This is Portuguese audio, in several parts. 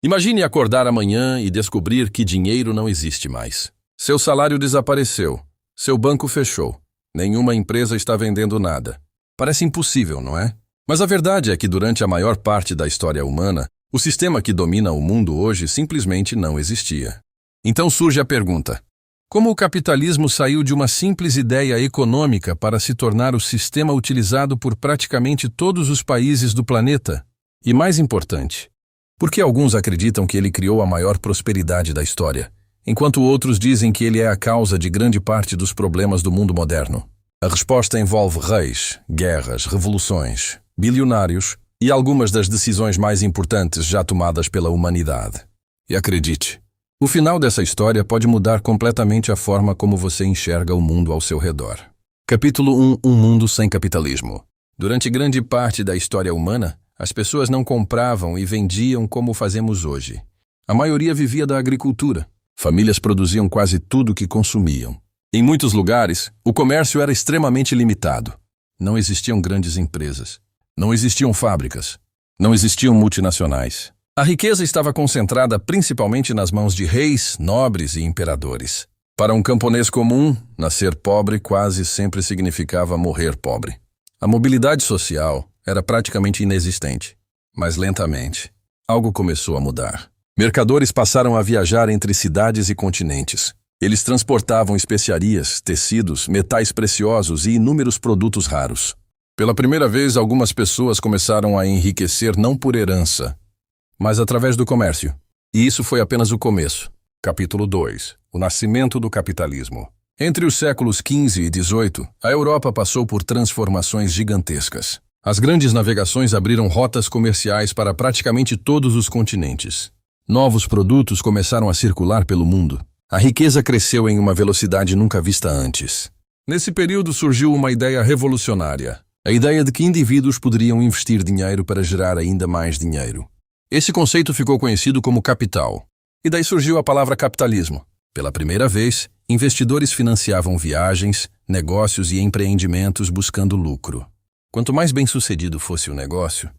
Imagine acordar amanhã e descobrir que dinheiro não existe mais. Seu salário desapareceu. Seu banco fechou. Nenhuma empresa está vendendo nada. Parece impossível, não é? Mas a verdade é que durante a maior parte da história humana, o sistema que domina o mundo hoje simplesmente não existia. Então surge a pergunta: como o capitalismo saiu de uma simples ideia econômica para se tornar o sistema utilizado por praticamente todos os países do planeta? E mais importante, por que alguns acreditam que ele criou a maior prosperidade da história, enquanto outros dizem que ele é a causa de grande parte dos problemas do mundo moderno? A resposta envolve reis, guerras, revoluções, bilionários e algumas das decisões mais importantes já tomadas pela humanidade. E acredite, o final dessa história pode mudar completamente a forma como você enxerga o mundo ao seu redor. Capítulo 1: Um mundo sem capitalismo. Durante grande parte da história humana, as pessoas não compravam e vendiam como fazemos hoje. A maioria vivia da agricultura. Famílias produziam quase tudo o que consumiam. Em muitos lugares, o comércio era extremamente limitado. Não existiam grandes empresas. Não existiam fábricas. Não existiam multinacionais. A riqueza estava concentrada principalmente nas mãos de reis, nobres e imperadores. Para um camponês comum, nascer pobre quase sempre significava morrer pobre. A mobilidade social era praticamente inexistente. Mas lentamente, algo começou a mudar. Mercadores passaram a viajar entre cidades e continentes. Eles transportavam especiarias, tecidos, metais preciosos e inúmeros produtos raros. Pela primeira vez, algumas pessoas começaram a enriquecer não por herança, mas através do comércio. E isso foi apenas o começo. Capítulo 2: O nascimento do capitalismo. Entre os séculos XV e XVIII, a Europa passou por transformações gigantescas. As grandes navegações abriram rotas comerciais para praticamente todos os continentes. Novos produtos começaram a circular pelo mundo. A riqueza cresceu em uma velocidade nunca vista antes. Nesse período surgiu uma ideia revolucionária: a ideia de que indivíduos poderiam investir dinheiro para gerar ainda mais dinheiro. Esse conceito ficou conhecido como capital. E daí surgiu a palavra capitalismo. Pela primeira vez, investidores financiavam viagens, negócios e empreendimentos buscando lucro. Quanto mais bem-sucedido fosse o negócio,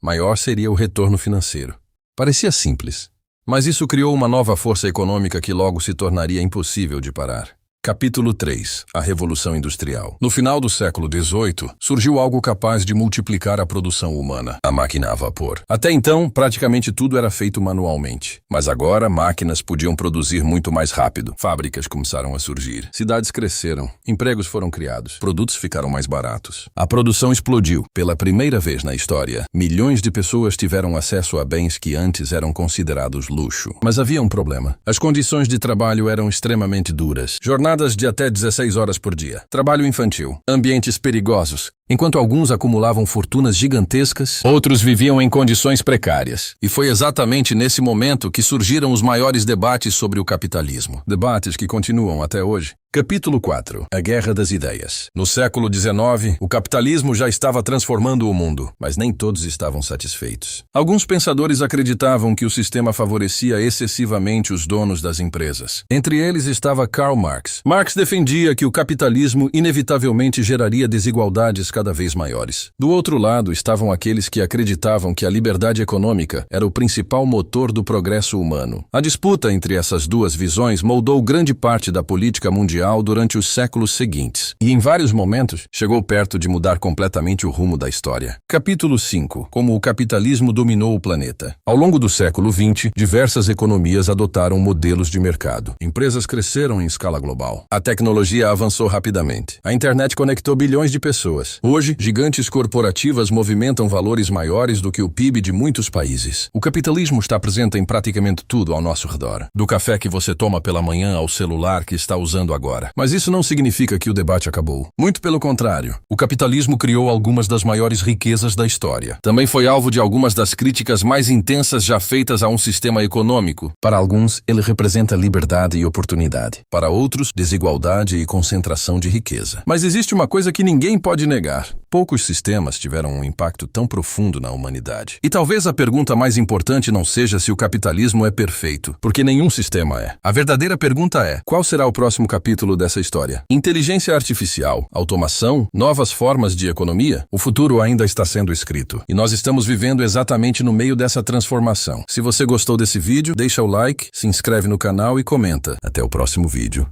maior seria o retorno financeiro. Parecia simples, mas isso criou uma nova força econômica que logo se tornaria impossível de parar. Capítulo 3: A Revolução Industrial. No final do século XVIII, surgiu algo capaz de multiplicar a produção humana: a máquina a vapor. Até então, praticamente tudo era feito manualmente. Mas agora, máquinas podiam produzir muito mais rápido. Fábricas começaram a surgir. Cidades cresceram. Empregos foram criados. Produtos ficaram mais baratos. A produção explodiu. Pela primeira vez na história, milhões de pessoas tiveram acesso a bens que antes eram considerados luxo. Mas havia um problema. As condições de trabalho eram extremamente duras. Jornadas de até 16 horas por dia. Trabalho infantil. Ambientes perigosos. Enquanto alguns acumulavam fortunas gigantescas, outros viviam em condições precárias. E foi exatamente nesse momento que surgiram os maiores debates sobre o capitalismo. Debates que continuam até hoje. Capítulo 4: A Guerra das Ideias. No século XIX, o capitalismo já estava transformando o mundo, mas nem todos estavam satisfeitos. Alguns pensadores acreditavam que o sistema favorecia excessivamente os donos das empresas. Entre eles estava Karl Marx. Marx defendia que o capitalismo inevitavelmente geraria desigualdades cada vez maiores. Do outro lado estavam aqueles que acreditavam que a liberdade econômica era o principal motor do progresso humano. A disputa entre essas duas visões moldou grande parte da política mundial durante os séculos seguintes, e em vários momentos chegou perto de mudar completamente o rumo da história. Capítulo 5: Como o capitalismo dominou o planeta. Ao longo do século XX, diversas economias adotaram modelos de mercado. Empresas cresceram em escala global. A tecnologia avançou rapidamente. A internet conectou bilhões de pessoas. Hoje, gigantes corporativas movimentam valores maiores do que o PIB de muitos países. O capitalismo está presente em praticamente tudo ao nosso redor. Do café que você toma pela manhã ao celular que está usando agora. Mas isso não significa que o debate acabou. Muito pelo contrário. O capitalismo criou algumas das maiores riquezas da história. Também foi alvo de algumas das críticas mais intensas já feitas a um sistema econômico. Para alguns, ele representa liberdade e oportunidade. Para outros, desigualdade e concentração de riqueza. Mas existe uma coisa que ninguém pode negar. olhar, poucos sistemas tiveram um impacto tão profundo na humanidade. E talvez a pergunta mais importante não seja se o capitalismo é perfeito, porque nenhum sistema é. A verdadeira pergunta é: qual será o próximo capítulo dessa história? Inteligência artificial, automação, novas formas de economia? O futuro ainda está sendo escrito. E nós estamos vivendo exatamente no meio dessa transformação. Se você gostou desse vídeo, deixa o like, se inscreve no canal e comenta. Até o próximo vídeo.